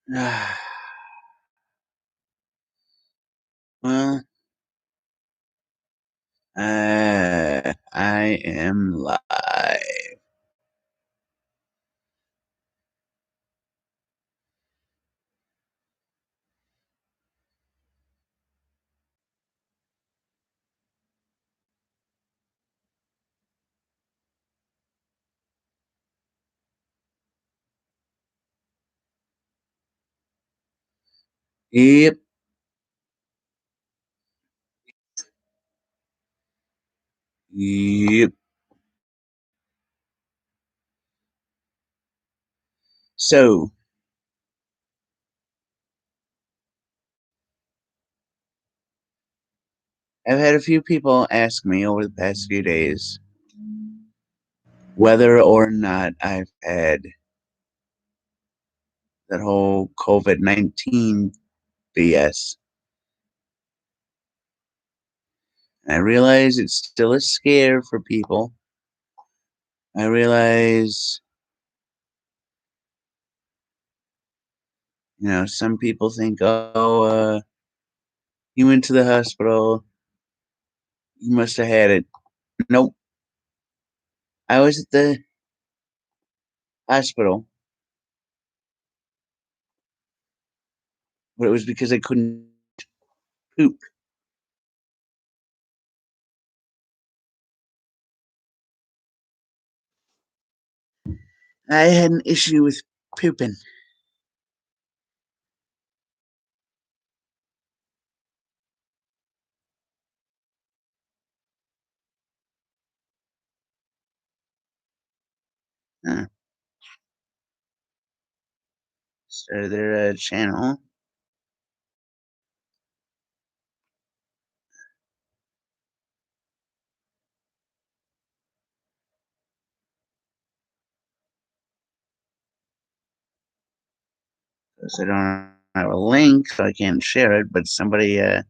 Well, I am live. Yep, yep. So, I've had a few people ask me over the past few days whether or not I've had that whole COVID-19 BS. And I realize it's still a scare for people. I realize, some people think, oh, you went to the hospital, you must have had it. Nope. I was at the hospital, but it was because I couldn't poop. I had an issue with pooping. Uh, Started their channel. So I don't have a link, so I can't share it. But somebody in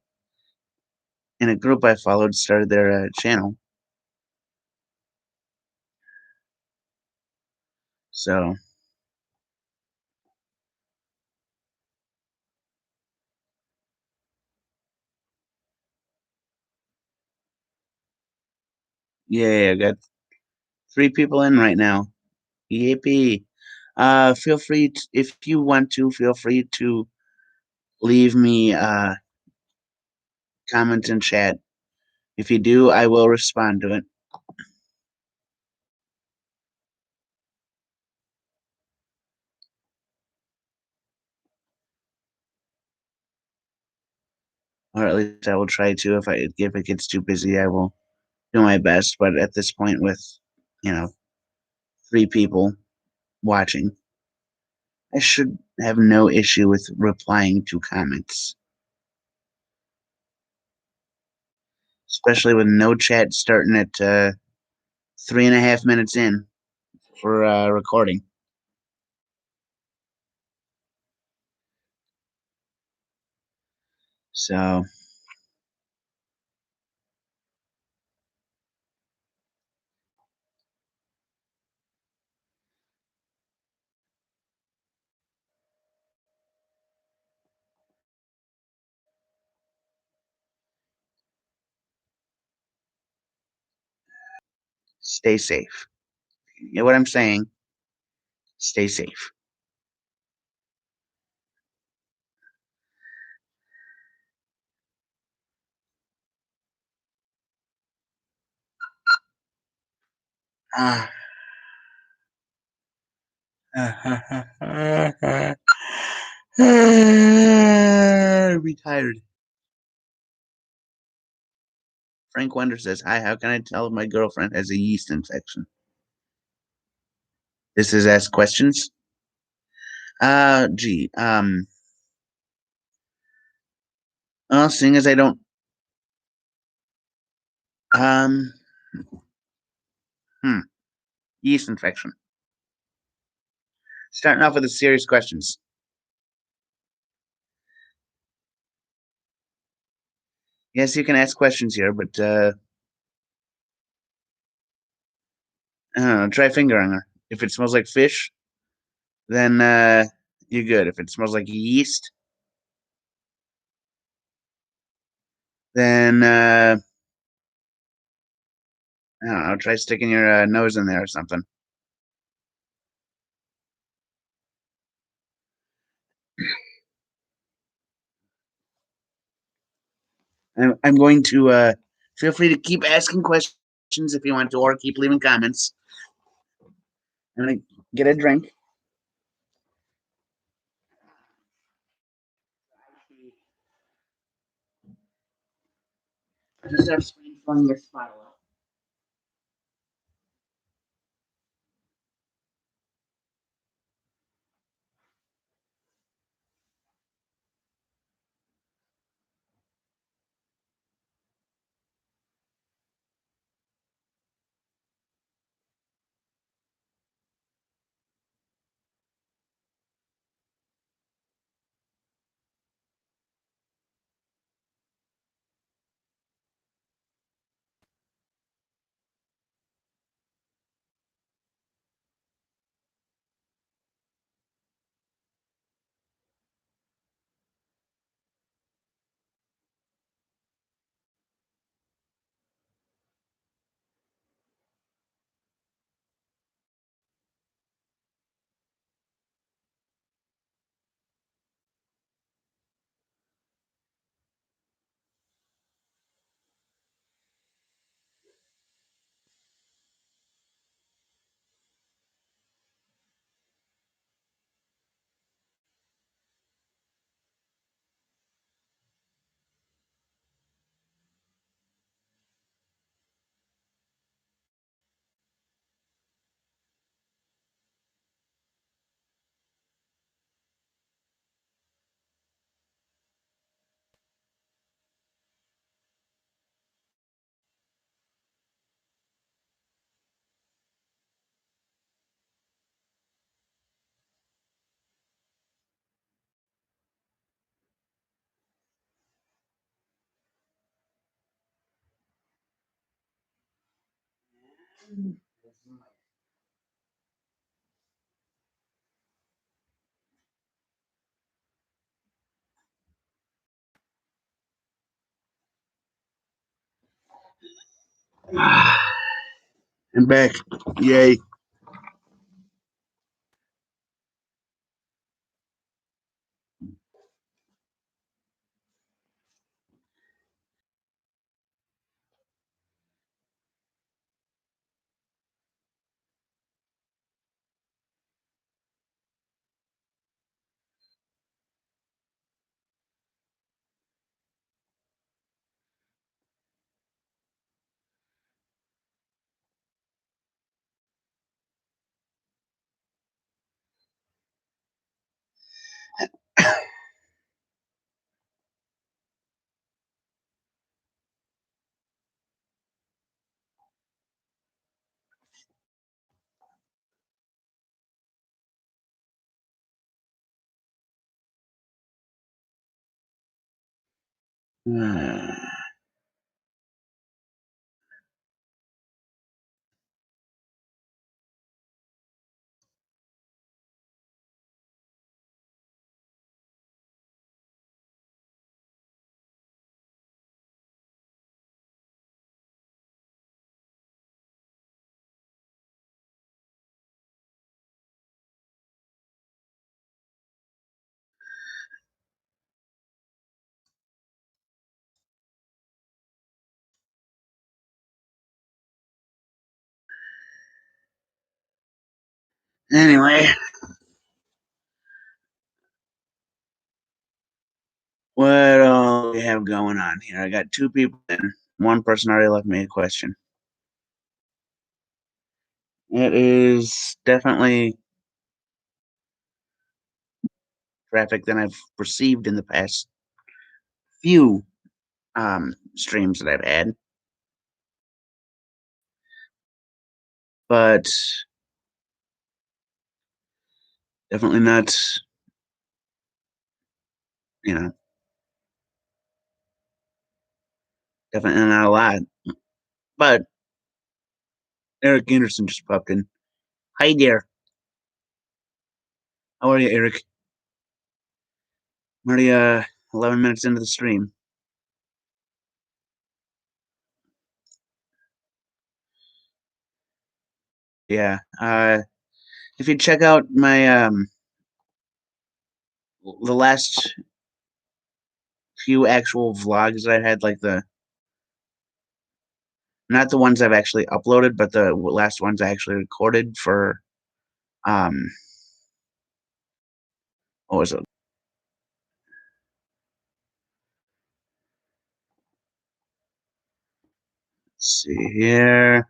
a group I followed started their channel. So yeah, I got 3 people in right now. Yippee! Feel free if you want to. Feel free to leave me comment in chat. If you do, I will respond to it, or at least I will try to. If it gets too busy, I will do my best. But at this point, with you know 3 people watching, I should have no issue with replying to comments, especially with no chat starting at 3.5 minutes in for recording. So stay safe. You know what I'm saying? Stay safe. Ah. Retired. Frank Wonder says, "Hi, how can I tell if my girlfriend has a yeast infection?" This is ask questions. Gee. Well, seeing as I don't, um, hmm, yeast infection. Starting off with the serious questions. Yes, you can ask questions here, but I don't know, try fingering her. If it smells like fish, then you're good. If it smells like yeast, then I don't know. Try sticking your nose in there or something. I'm going to feel free to keep asking questions if you want to, or keep leaving comments. I'm gonna get a drink. I just have screen filling this bottle up. I'm back. Yay. Anyway, what all we have going on here? I got two people in. One person already left me a question. It is definitely traffic than I've received in the past few streams that I've had, but definitely not, you know, definitely not a lot. But Eric Anderson just popped in. Hi there. How are you, Eric? I'm already 11 minutes into the stream. Yeah. If you check out my the last few actual vlogs that I had, like the not the ones I've actually uploaded, but the last ones I actually recorded for um what was it? Let's see here.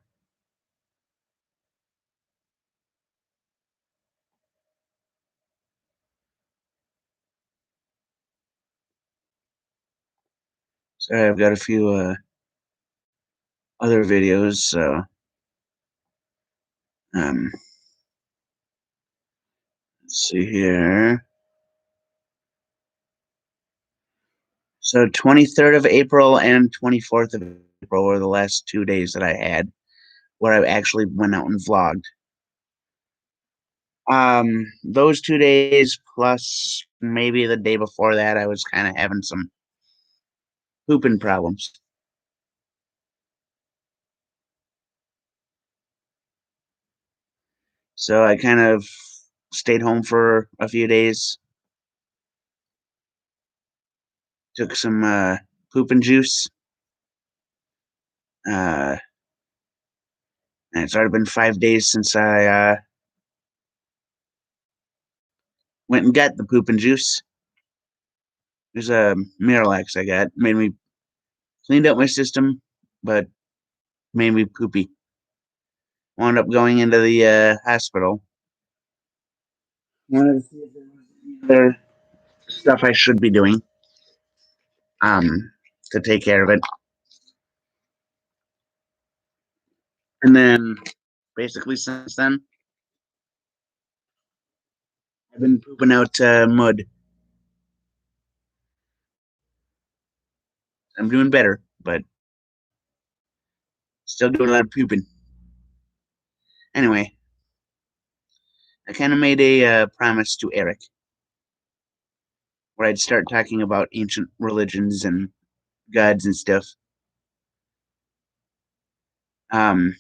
So I've got a few other videos. So um, let's see here. So 23rd of April and 24th of April were the last 2 days that I had where I actually went out and vlogged. Those 2 days plus maybe the day before that, I was kind of having some pooping problems. So I kind of stayed home for a few days, took some pooping juice. And it's already been 5 days since I went and got the pooping juice. It was a Miralax I got. Made me cleaned up my system, but made me poopy. Wound up going into the hospital. Wanted to see if there was any other stuff I should be doing um, to take care of it. And then basically since then, I've been pooping out mud. I'm doing better, but still doing a lot of pooping. Anyway, I kind of made a promise to Eric where I'd start talking about ancient religions and gods and stuff. Um,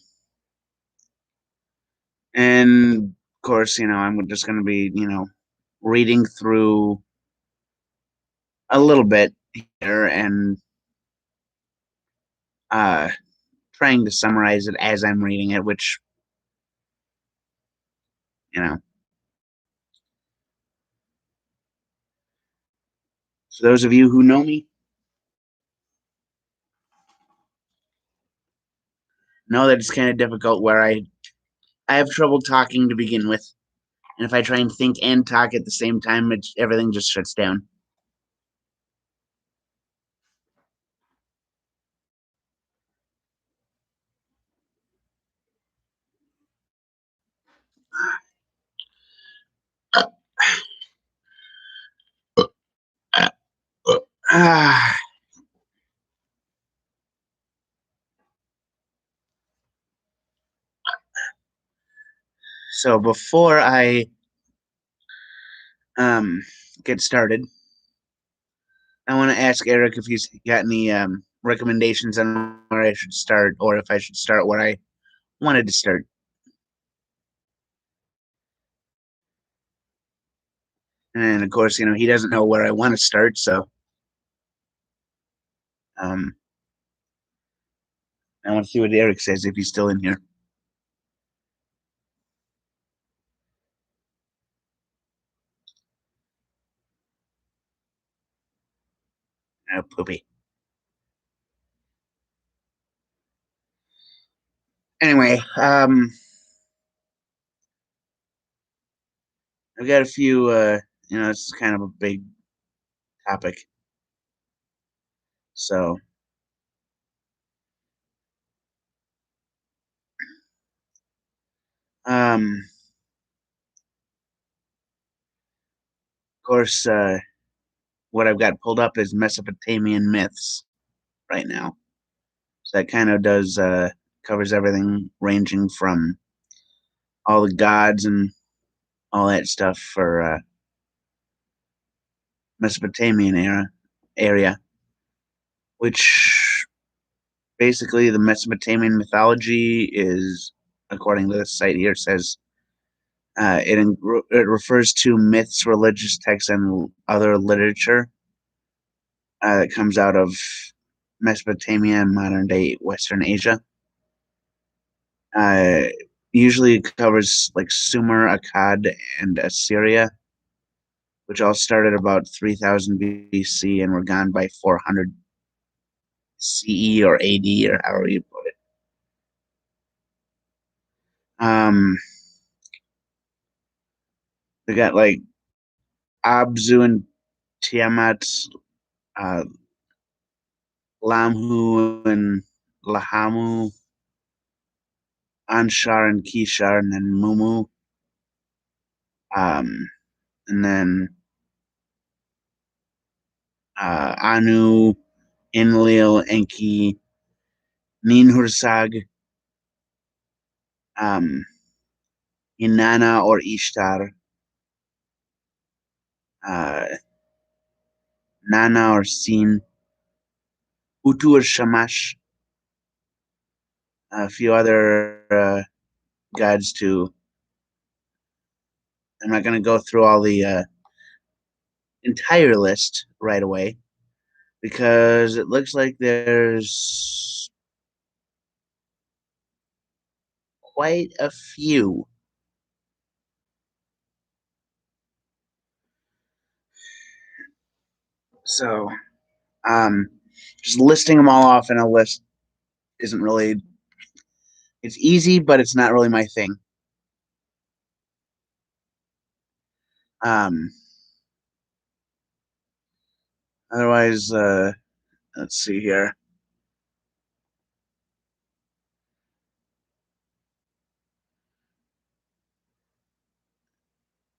and of course, I'm just going to be, reading through a little bit here and uh, trying to summarize it as I'm reading it, which, you know, for those of you who know me, know that it's kind of difficult where I have trouble talking to begin with. And if I try and think and talk at the same time, everything just shuts down. So before I um, get started, I want to ask Eric if he's got any recommendations on where I should start, or if I should start where I wanted to start. And of course, he doesn't know where I want to start, so um, I want to see what Eric says if he's still in here. Poopy. Anyway, I've got a few. It's kind of a big topic, so of course, what I've got pulled up is Mesopotamian myths right now. So that kind of does covers everything, ranging from all the gods and all that stuff for Mesopotamian area, which basically the Mesopotamian mythology is, according to the site here, says it refers to myths, religious texts, and other literature that comes out of Mesopotamia and modern day Western Asia. Uh, Usually it covers like Sumer, Akkad, and Assyria, which all started about 3000 BC and were gone by 400 CE or AD or however you put it. Um, they got like Abzu and Tiamat, uh, Lamhu and Lahamu, Anshar and Kishar, and then Mumu. And then Anu, Enlil, Enki, Ninhursag, um, Inanna or Ishtar, uh, Nana or Sin, Utu or Shamash, a few other gods too. I'm not going to go through all the entire list right away because it looks like there's quite a few. So, um, just listing them all off in a list isn't really. It's easy, but it's not really my thing. Um, Otherwise, let's see here.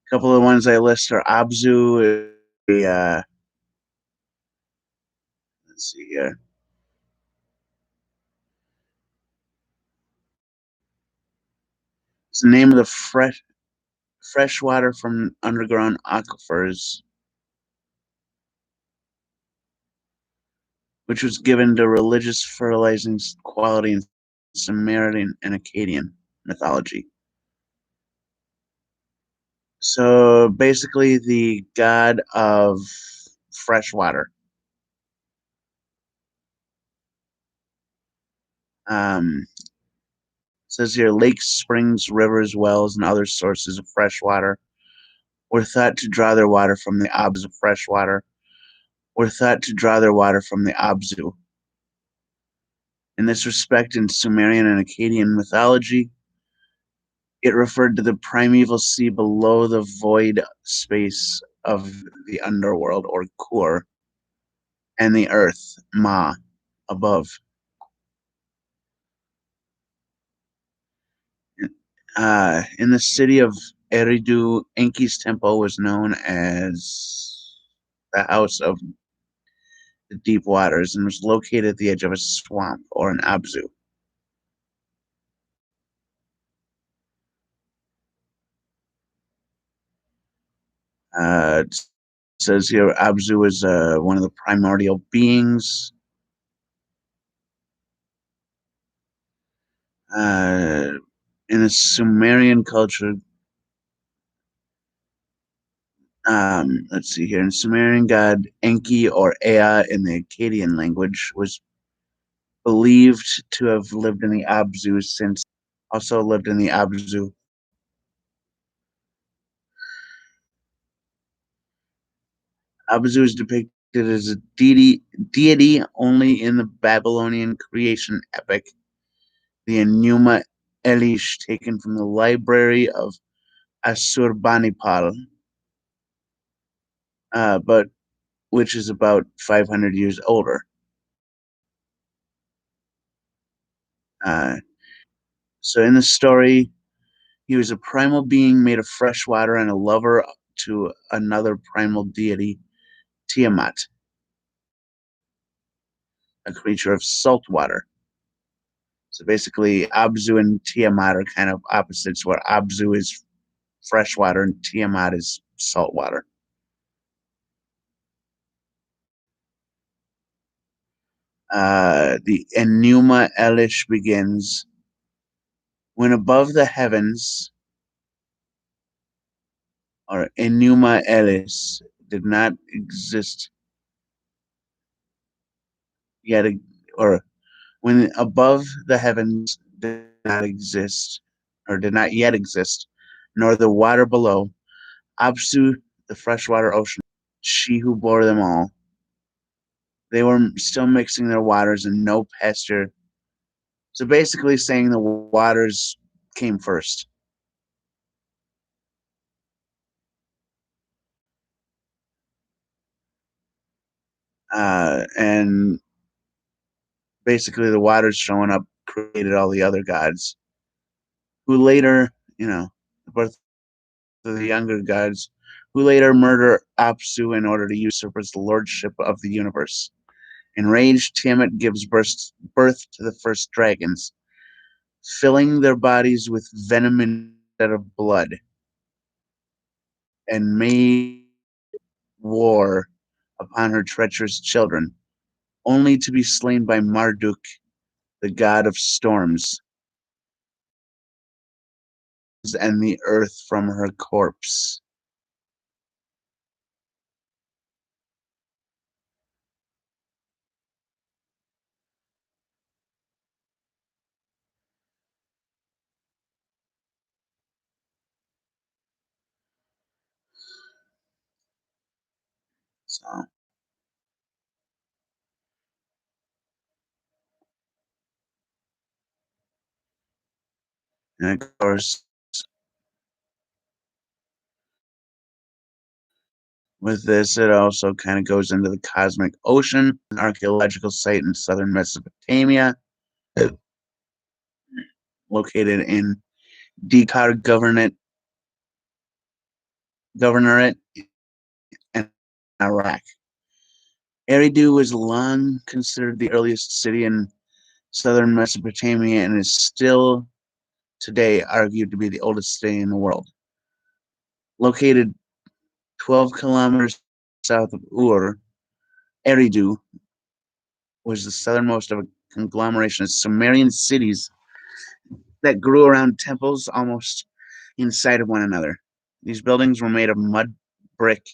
A couple of the ones I list are Abzu. Let's see here. It's the name of the fresh water from underground aquifers, which was given to religious fertilizing quality in Sumerian and Akkadian mythology. So basically, the god of fresh water. Says here lakes, springs, rivers, wells, and other sources of fresh water were thought to draw their water from the Abzu of fresh water, were thought to draw their water from the Abzu. In this respect, in Sumerian and Akkadian mythology, it referred to the primeval sea below the void space of the underworld, or Kur, and the earth, Ma, above. In the city of Eridu, Enki's temple was known as the House of the Deep Waters and was located at the edge of a swamp or an Abzu. It says here Abzu is one of the primordial beings. In the Sumerian culture, let's see here. In Sumerian god Enki or Ea in the Akkadian language was believed to have lived in the Abzu since also lived in the Abzu. Abzu is depicted as a deity only in the Babylonian creation epic, the Enuma Elish, taken from the library of Assurbanipal, but which is about 500 years older. Uh, so in the story, he was a primal being made of fresh water and a lover to another primal deity, Tiamat, a creature of salt water. So basically, Abzu and Tiamat are kind of opposites, where Abzu is fresh water and Tiamat is salt water. The Enuma Elish begins when above the heavens, or Enuma Elish, did not exist yet, or when above the heavens did not exist, or did not yet exist, nor the water below, Absu, the freshwater ocean, she who bore them all. They were still mixing their waters and no pasture. So basically saying the waters came first. And basically the waters showing up created all the other gods who later, the birth of the younger gods, who later murder Apsu in order to usurp the lordship of the universe. Enraged, Tiamat gives birth to the first dragons, filling their bodies with venom instead of blood, and made war upon her treacherous children, only to be slain by Marduk, the god of storms, and the earth from her corpse. So, and of course, with this, it also kind of goes into the cosmic ocean, an archaeological site in southern Mesopotamia, located in Dekar Governorate in Iraq. Eridu was long considered the earliest city in southern Mesopotamia and is still today argued to be the oldest city in the world. Located 12 kilometers south of Ur, Eridu was the southernmost of a conglomeration of Sumerian cities that grew around temples almost inside of one another. These buildings were made of mud, brick,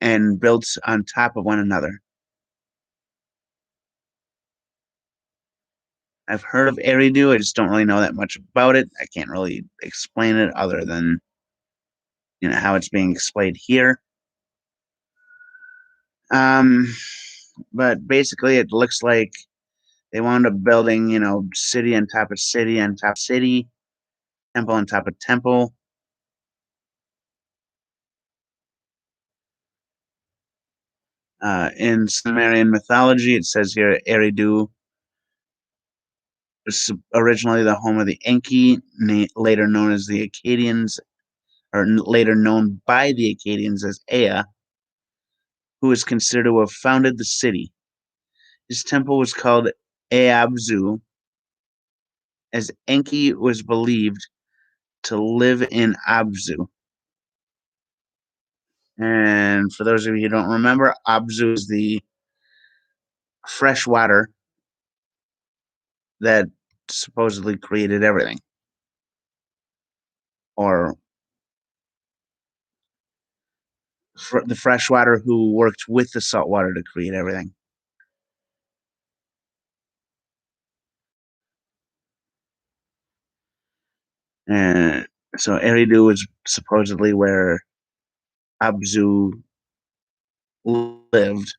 and built on top of one another. I've heard of Eridu. I just don't really know that much about it. I can't really explain it other than how it's being explained here. Um, but basically, it looks like they wound up building, city on top of city on top of city, temple on top of temple. In Sumerian mythology, it says here Eridu was originally the home of the Enki, later known as the Akkadians, or later known by the Akkadians as Ea, who is considered to have founded the city. His temple was called Eabzu, as Enki was believed to live in Abzu. And for those of you who don't remember, Abzu is the fresh water that supposedly created everything, or the fresh water who worked with the salt water to create everything. And so Eridu is supposedly where Abzu lived.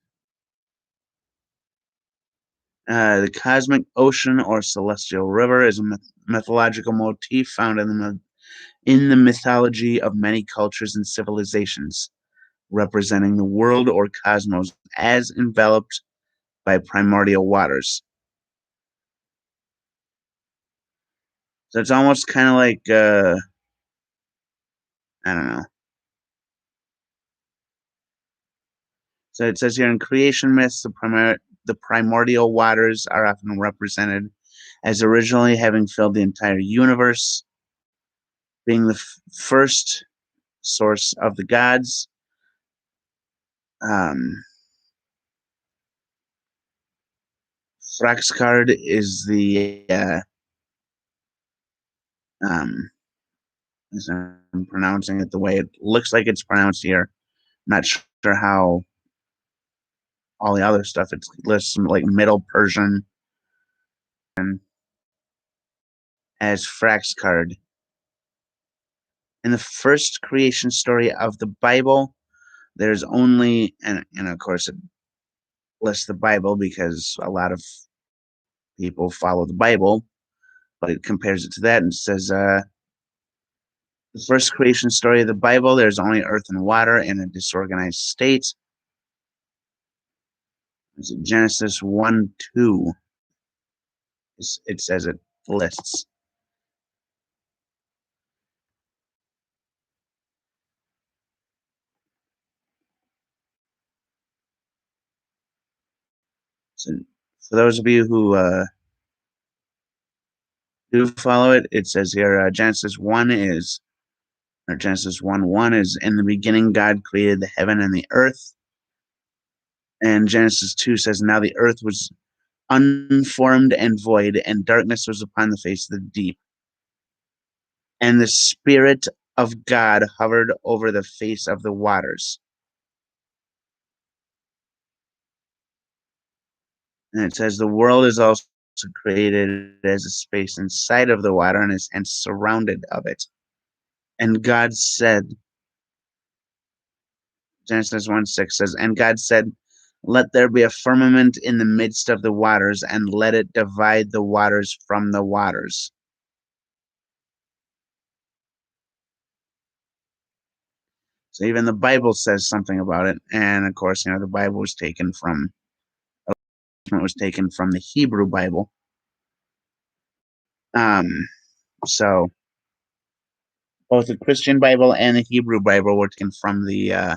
The cosmic ocean or celestial river is a mythological motif found in the mythology of many cultures and civilizations, representing the world or cosmos as enveloped by primordial waters. So it's almost kind of like, I don't know. So it says here in creation myths, the primordial waters are often represented as originally having filled the entire universe, being the first source of the gods. Um, Fraxcard is the um, as I'm pronouncing it the way it looks like it's pronounced here. Not sure how all the other stuff. It lists some like Middle Persian as Fraxcard. In the first creation story of the Bible, there's only and of course it lists the Bible because a lot of people follow the Bible, but it compares it to that and says the first creation story of the Bible, there's only earth and water in a disorganized state. Is it Genesis 1 2? It says it lists. So for those of you who do follow it, it says here Genesis 1 is, or Genesis 1 1 is, in the beginning God created the heaven and the earth. And Genesis 2 says, now the earth was unformed and void, and darkness was upon the face of the deep. And the Spirit of God hovered over the face of the waters. And it says, the world is also created as a space inside of the water and is hence surrounded of it. And God said, Genesis 1 6 says, and God said, let there be a firmament in the midst of the waters, and let it divide the waters from the waters. So even the Bible says something about it. And of course, the Bible was taken from the Hebrew Bible. Um, so both the Christian Bible and the Hebrew Bible were taken from the uh,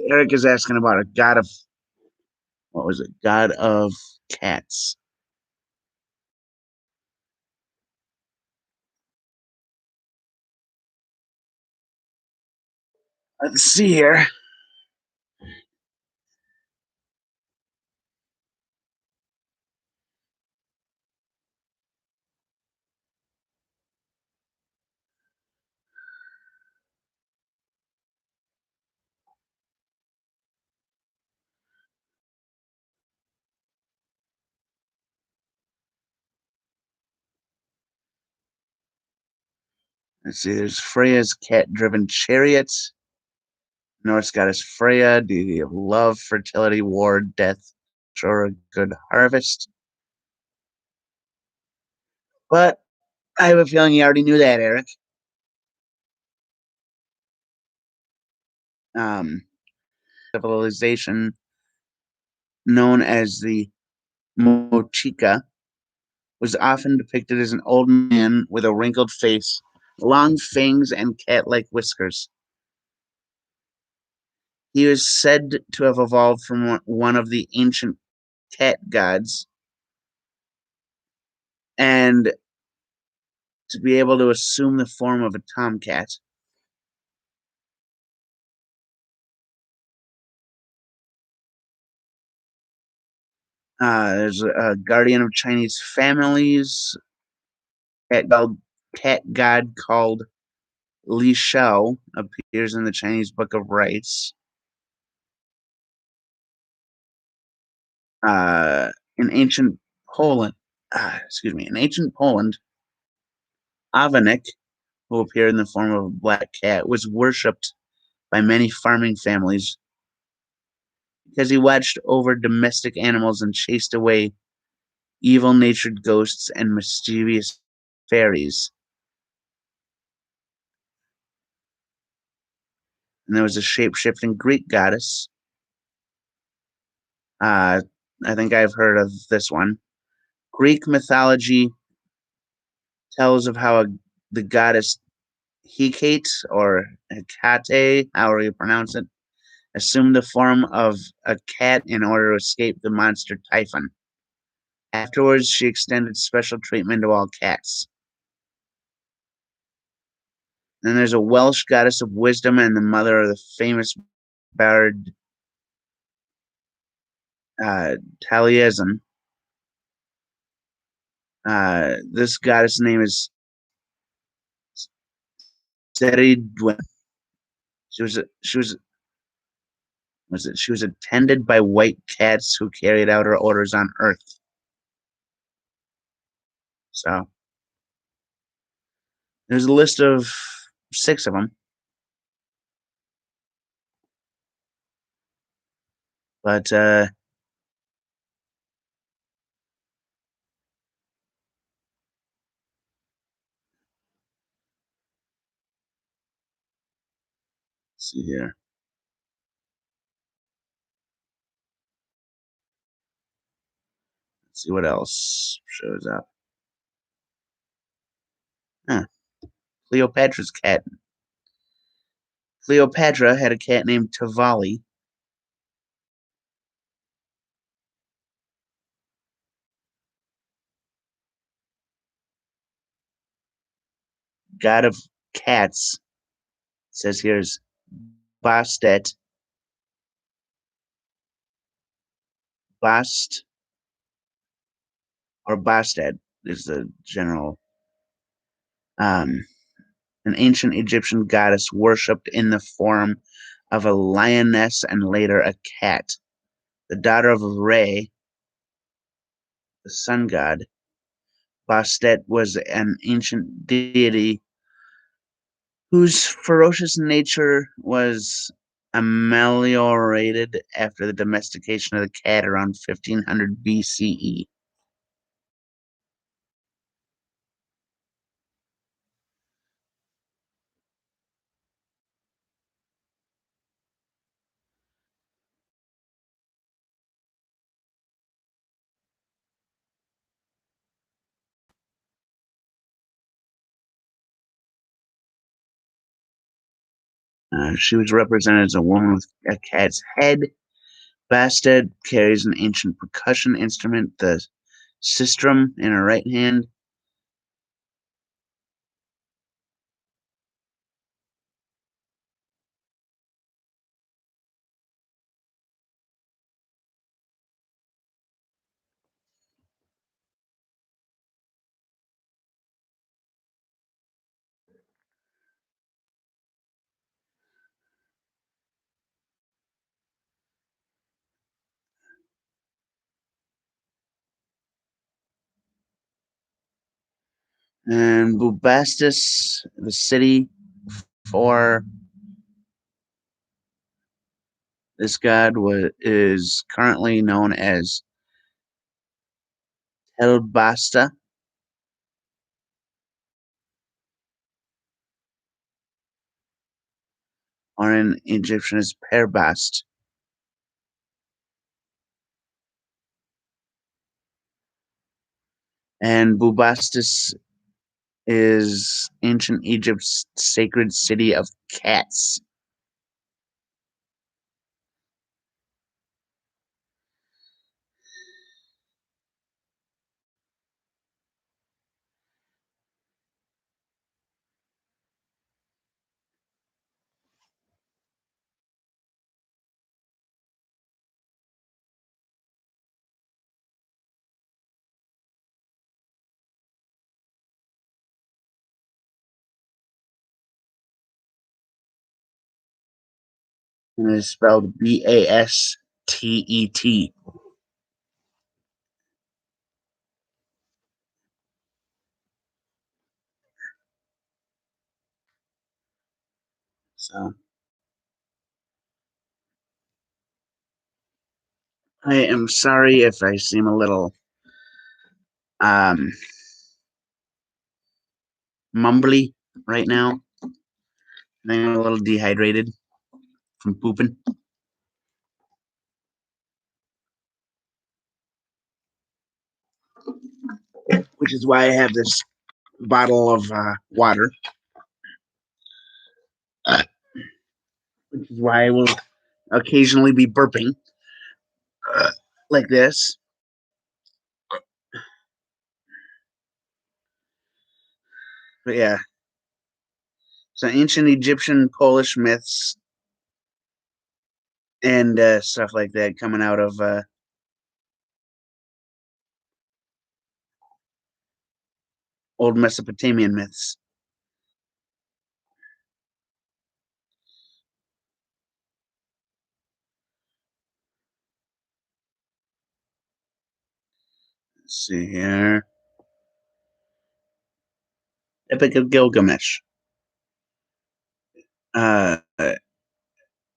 Eric is asking about a god of, what was it? God of cats. Let's see here. Let's see. There's Freya's cat-driven chariot. Norse goddess Freya, deity of love, fertility, war, death, or a good harvest. But I have a feeling you already knew that, Eric. Civilization known as the Mochica was often depicted as an old man with a wrinkled face, long fangs, and cat-like whiskers. He was said to have evolved from one of the ancient cat gods and to be able to assume the form of a tomcat. There's a guardian of Chinese families, cat god, cat god called Li Shao appears in the Chinese Book of Rites. Uh, in ancient Poland, in ancient Poland, Avanik, who appeared in the form of a black cat, was worshipped by many farming families because he watched over domestic animals and chased away evil-natured ghosts and mischievous fairies. And there was a shape-shifting Greek goddess. Uh, I think I've heard of this one. Greek mythology tells of how the goddess Hecate or Hecate, however you pronounce it, assumed the form of a cat in order to escape the monster Typhon. Afterwards, she extended special treatment to all cats. Then there's a Welsh goddess of wisdom and the mother of the famous bard Taliesin. This goddess name is Seridwen. She was attended by white cats who carried out her orders on Earth. So there's a list of 6 of them, but let's see here. Let's see what else shows up. Huh. Cleopatra's cat. Cleopatra had a cat named Tavali. God of cats. It says here's Bastet. Bast or Bastet is the general. Um, an ancient Egyptian goddess worshipped in the form of a lioness and later a cat. The daughter of Re, the sun god, Bastet was an ancient deity whose ferocious nature was ameliorated after the domestication of the cat around 1500 BCE. She was represented as a woman with a cat's head. Bastet carries an ancient percussion instrument, the sistrum, in her right hand. And Bubastis, the city for this god is currently known as Telbasta, or in Egyptian is Perbast. And Bubastis is ancient Egypt's sacred city of cats. And it is spelled Bastet. So I am sorry if I seem a little um mumbly right now. I'm a little dehydrated from pooping, which is why I have this bottle of water. Uh, which is why I will occasionally be burping uh, like this. But yeah, So ancient Egyptian, Polish myths, and stuff like that coming out of old Mesopotamian myths. Let's see here. Epic of Gilgamesh.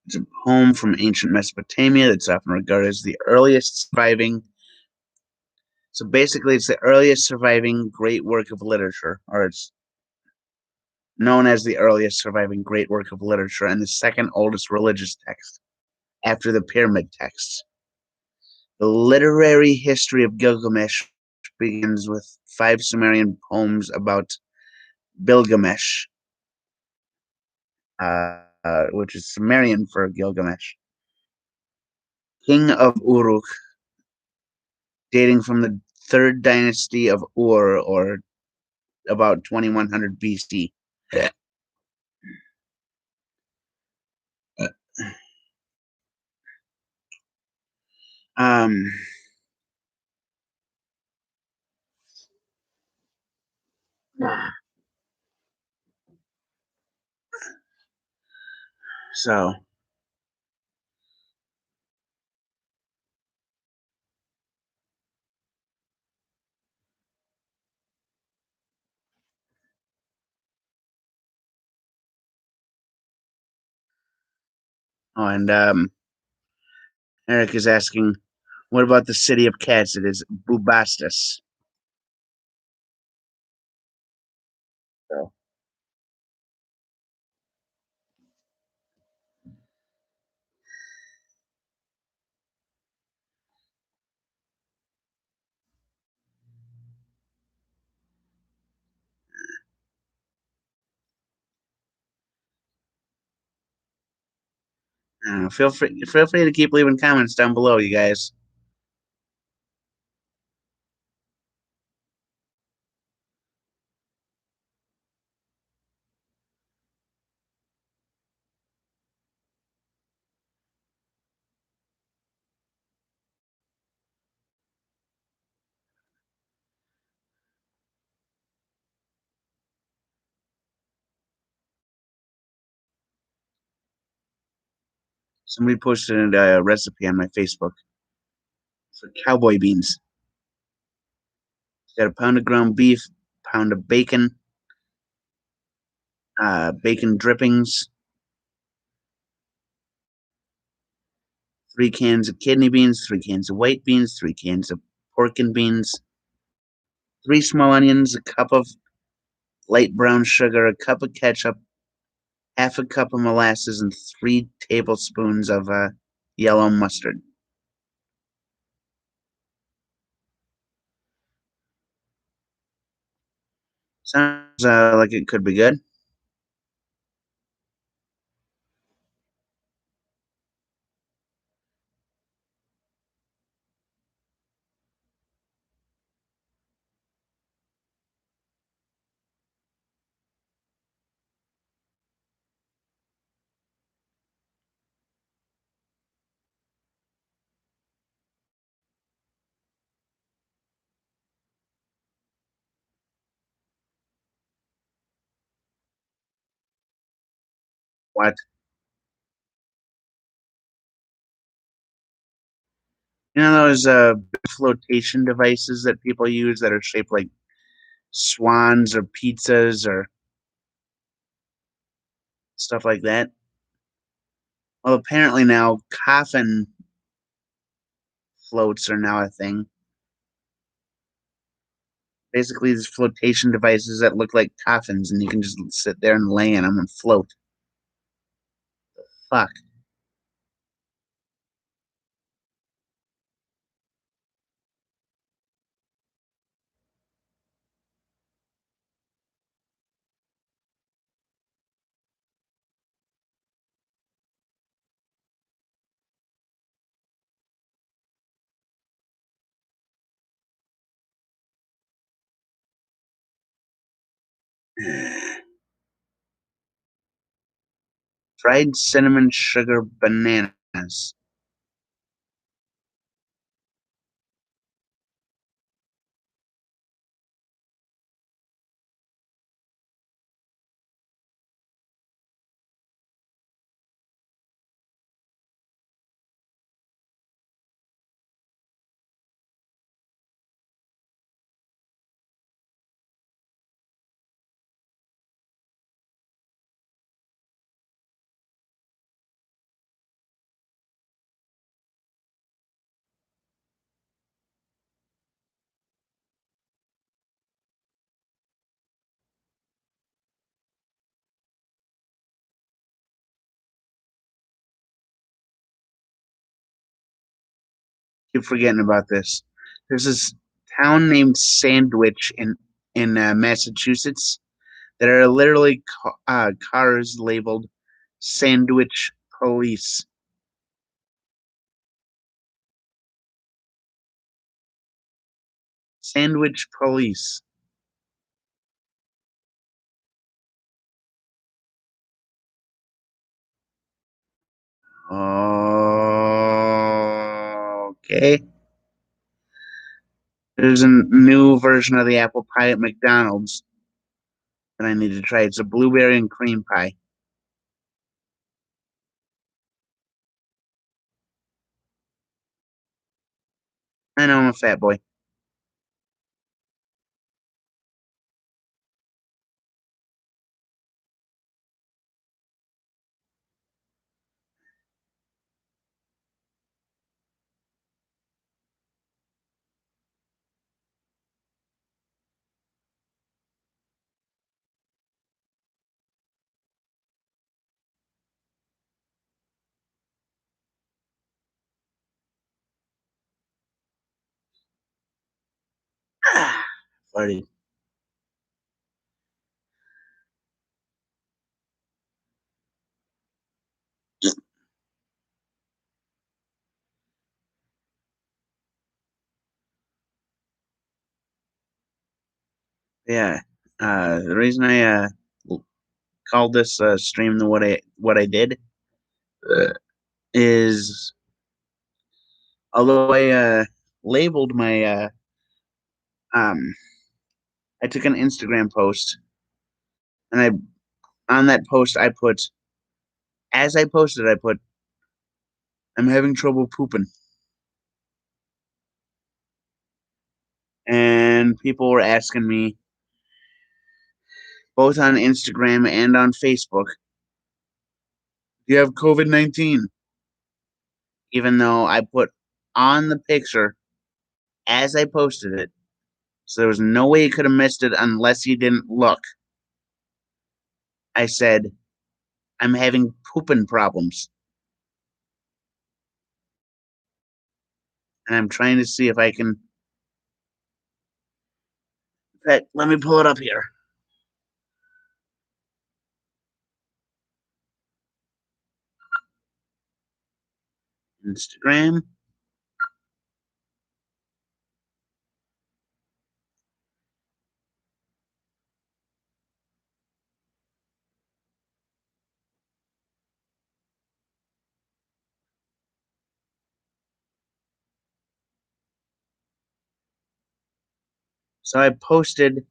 It's a poem from ancient Mesopotamia that's often regarded as the earliest surviving. So basically, it's the earliest surviving great work of literature, or it's known as the earliest surviving great work of literature and the second oldest religious text after the pyramid texts. The literary history of Gilgamesh begins with 5 Sumerian poems about Bilgamesh, which is Sumerian for Gilgamesh, king of Uruk, dating from the third dynasty of Ur, or about 2100 BC. Um, so, oh, and Eric is asking, what about the city of cats? It is Bubastis. So, feel free to keep leaving comments down below, you guys. Somebody posted a recipe on my Facebook for cowboy beans. Got a pound of ground beef, pound of bacon, bacon drippings, 3 cans of kidney beans, 3 cans of white beans, 3 cans of pork and beans, 3 small onions, a cup of light brown sugar, a cup of ketchup, half a cup of molasses, and 3 tablespoons of yellow mustard. Sounds like it could be good. What? You know those flotation devices that people use that are shaped like swans or pizzas or stuff like that? Well, apparently now coffin floats are now a thing. Basically, these flotation devices that look like coffins, and you can just sit there and lay in them and float. Fuck. Dried cinnamon sugar bananas. Keep forgetting about this. There's this town named Sandwich in Massachusetts that are literally cars labeled Sandwich Police. Sandwich Police. Okay. There's a new version of the apple pie at McDonald's that I need to try. It's a blueberry and cream pie. I know I'm a fat boy. Farty. Yeah. The reason I called this stream the what I did uh, is although I labeled my um I took an Instagram post and I on that post I put as I posted I put I'm having trouble pooping and people were asking me both on Instagram and on Facebook, do you have COVID-19? Even though I put on the picture as I posted it. So there was no way you could have missed it unless you didn't look. I said, I'm having pooping problems. And I'm trying to see if I can. In fact, let me pull it up here. Instagram. So I posted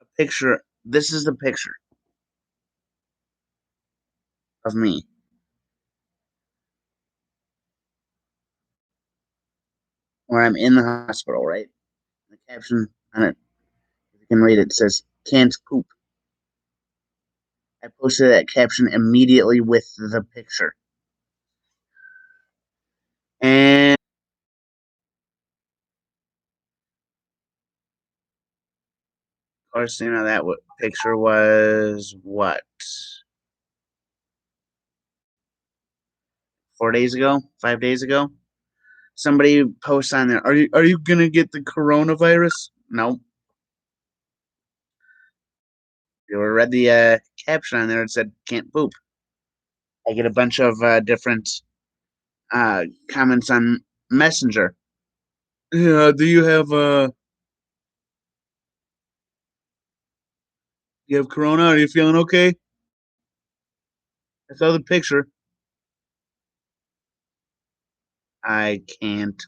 a picture. This is the picture of me where I'm in the hospital, right? The caption on it, if you can read it, it says, can't poop. I posted that caption immediately with the picture. And of course, that picture was what? 4 days ago? 5 days ago? Somebody posts on there, are you gonna get the coronavirus? No. You read the caption on there, it said can't poop. I get a bunch of different comments on Messenger. Yeah, do you have You have corona? Are you feeling okay? I saw the picture. I can't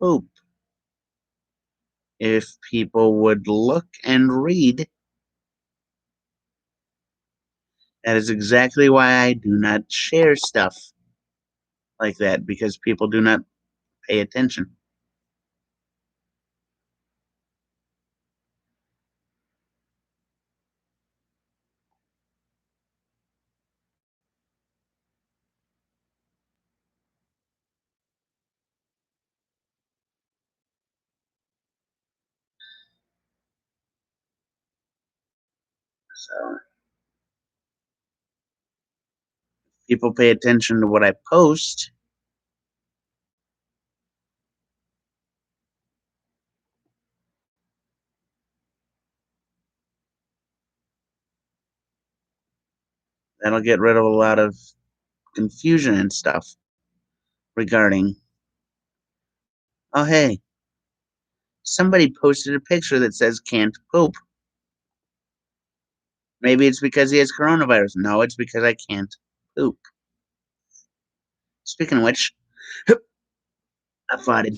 poop. If people would look and read, that is exactly why I do not share stuff like that because people do not pay attention. So people pay attention to what I post. That'll get rid of a lot of confusion and stuff regarding, oh, hey, somebody posted a picture that says can't poop. Maybe it's because he has coronavirus. No, it's because I can't poop. Speaking of which, I farted.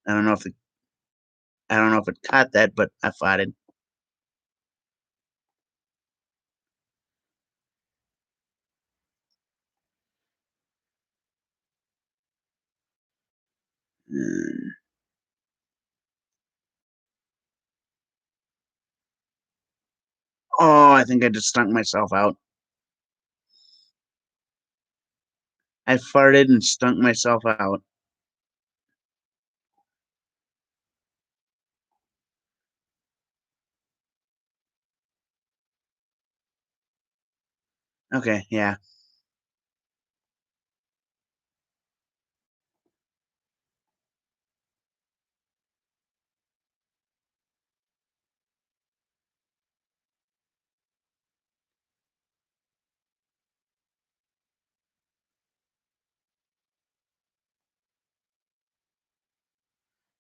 I don't know if it, I don't know if it caught that, but I farted. Mm. Oh, I think I just stunk myself out. I farted and stunk myself out. Okay, yeah.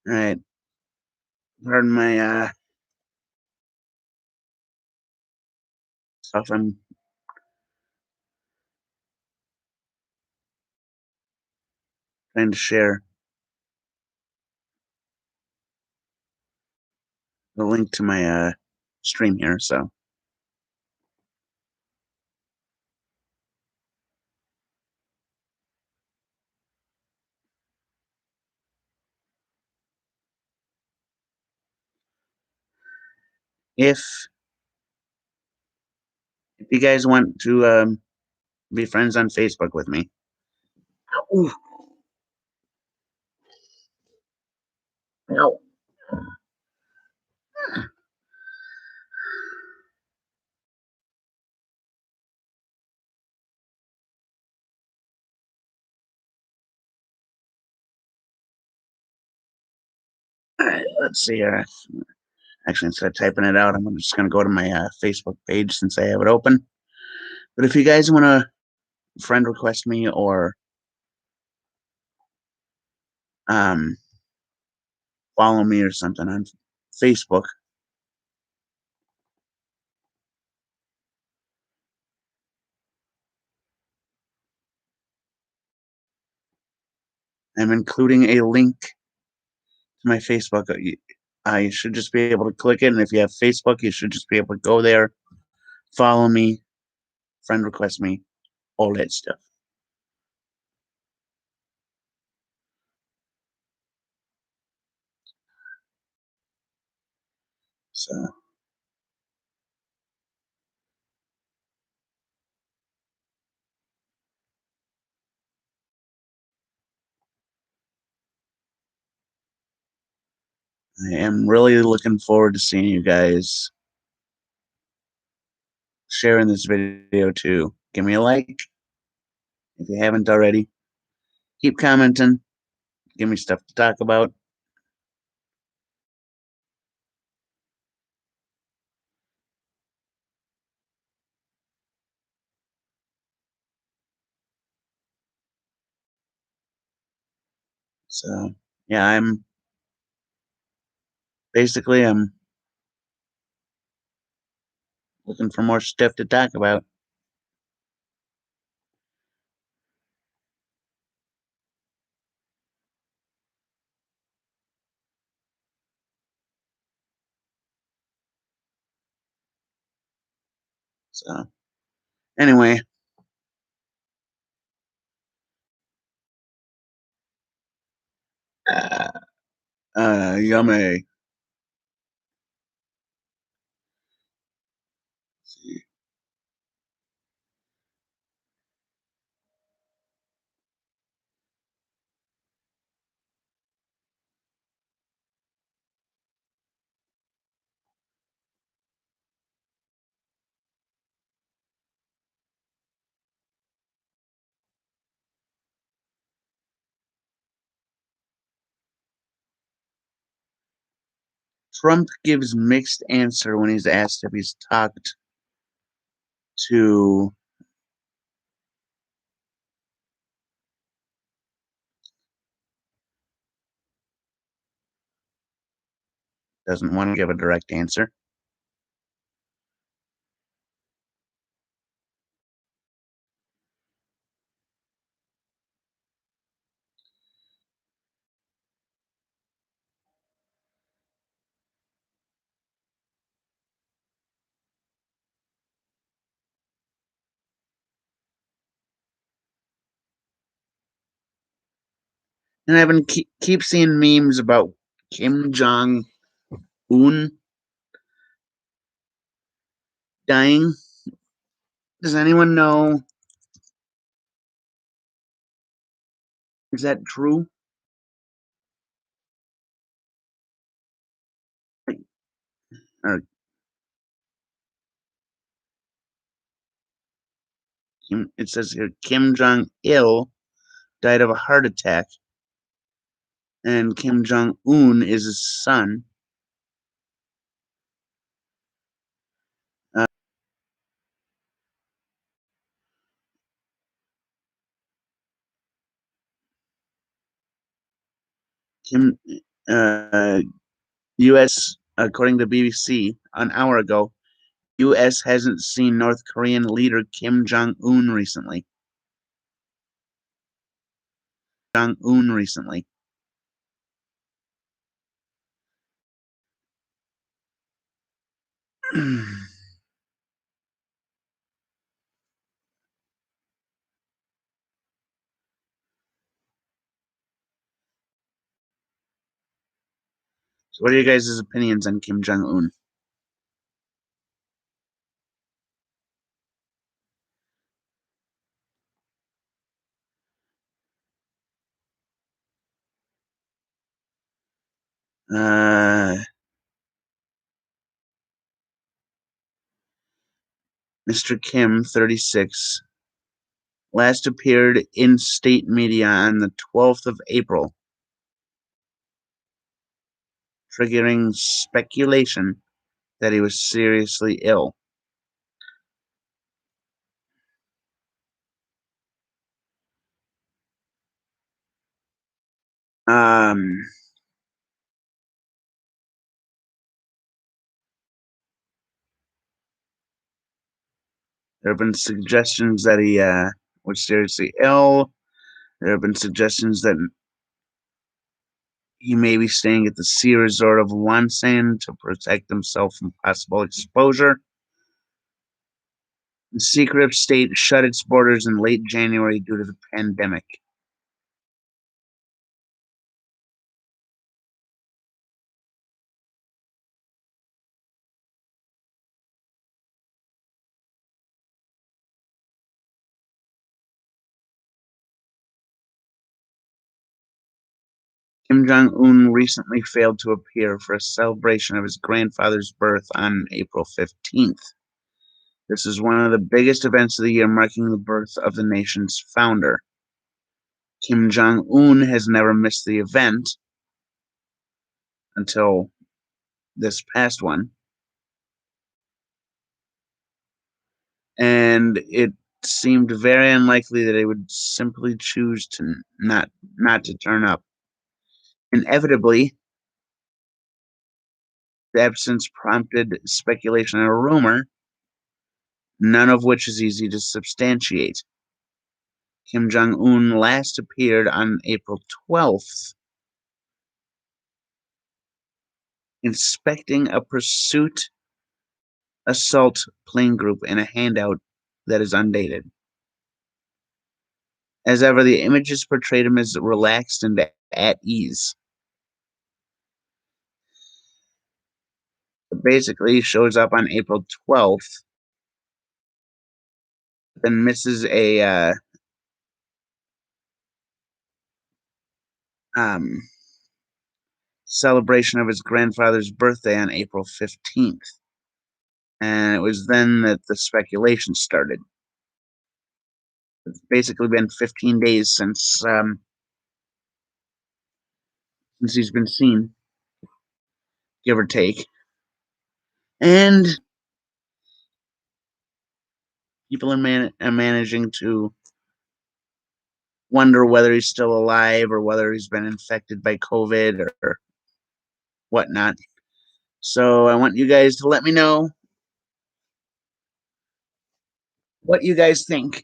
All right. Pardon my stuff. I'm trying to share the link to my stream here. So if you guys want to be friends on Facebook with me, ooh, no. All right, let's see here. Actually, instead of typing it out, I'm just going to go to my Facebook page since I have it open. But if you guys want to friend request me or um, follow me or something on Facebook, I'm including a link to my Facebook. You should just be able to click it. And if you have Facebook, you should just be able to go there, follow me, friend request me, all that stuff. So I am really looking forward to seeing you guys sharing this video too. Give me a like if you haven't already. Keep commenting. Give me stuff to talk about. So yeah, I'm Looking for more stuff to talk about. So anyway, uh, yummy. Trump gives mixed answer when he's asked if he's talked to doesn't want to give a direct answer. And I've been keep seeing memes about Kim Jong Un dying. Does anyone know? Is that true? Or it says here Kim Jong Il died of a heart attack, and Kim Jong Un is his son. Uh, Kim, U.S. according to BBC an hour ago, U.S. hasn't seen North Korean leader Kim Jong Un recently. Jong Un recently. So what are you guys' opinions on Kim Jong Un? Mr. Kim, 36, last appeared in state media on the 12th of April, triggering speculation that he was seriously ill. Um, there have been suggestions that he was seriously ill. There have been suggestions that he may be staying at the ski resort of Wonsan to protect himself from possible exposure. The Secret of State shut its borders in late January due to the pandemic. Kim Jong Un recently failed to appear for a celebration of his grandfather's birth on April 15th. This is one of the biggest events of the year, marking the birth of the nation's founder. Kim Jong Un has never missed the event until this past one, and it seemed very unlikely that he would simply choose to not to turn up. Inevitably, the absence prompted speculation and a rumor none of which is easy to substantiate. Kim Jong-un last appeared on April 12th, inspecting a pursuit assault plane group in a handout that is undated. As ever, the images portrayed him as relaxed and at ease. It basically shows up on April 12th, then misses a um, celebration of his grandfather's birthday on April 15th. And it was then that the speculation started. It's basically been 15 days since he's been seen, give or take. And people are managing to wonder whether he's still alive or whether he's been infected by COVID or whatnot. So I want you guys to let me know what you guys think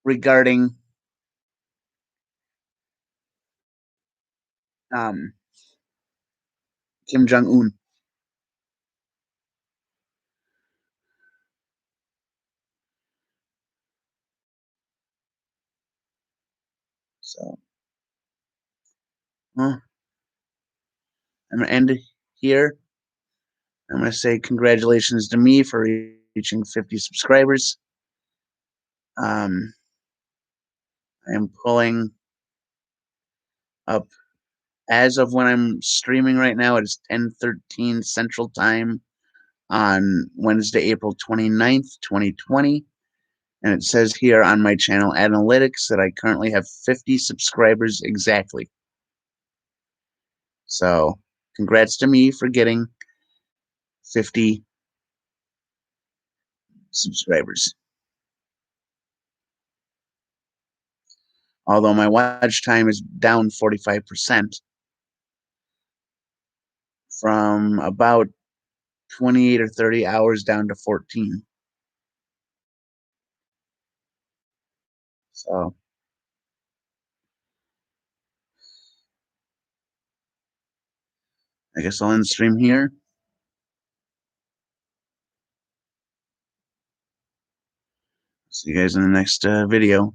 regarding um, Kim Jong Un. So, well, I'm gonna end it here. I'm gonna say congratulations to me for reaching 50 subscribers. I am pulling up as of when I'm streaming right now. It is 10:13 Central Time on Wednesday, April 29th, 2020. And it says here on my channel analytics that I currently have 50 subscribers exactly. So, congrats to me for getting 50 subscribers. Although my watch time is down 45% from about 28 or 30 hours down to 14. So, I guess I'll end the stream here. See you guys in the next video.